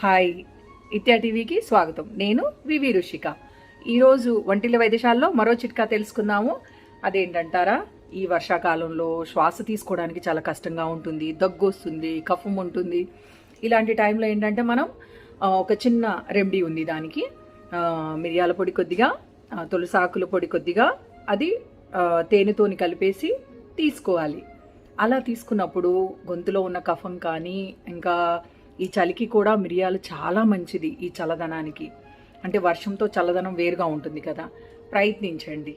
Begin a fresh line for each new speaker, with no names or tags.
Hi, ఇత్యా టీవీకి స్వాగతం. నేను వివి రుషిక. ఈరోజు వంటిల వైద్యశాలలో మరో చిట్కా తెలుసుకుందాము. అదేంటంటారా, ఈ వర్షాకాలంలో శ్వాస తీసుకోవడానికి చాలా కష్టంగా ఉంటుంది, దగ్గు వస్తుంది, కఫం ఉంటుంది. ఇలాంటి టైంలో ఏంటంటే మనం ఒక చిన్న రెమెడీ ఉంది దానికి. మిరియాల పొడి కొద్దిగా, తులసాకుల పొడి కొద్దిగా, అది తేనెతోని కలిపేసి తీసుకోవాలి. అలా తీసుకున్నప్పుడు గొంతులో ఉన్న కఫం కానీ, ఇంకా ఈ చలికి కూడా మిరియాలు చాలా మంచిది. ఈ చల్లదనానికి అంటే వర్షంతో చల్లదనం వేరుగా ఉంటుంది కదా, ప్రయత్నించండి.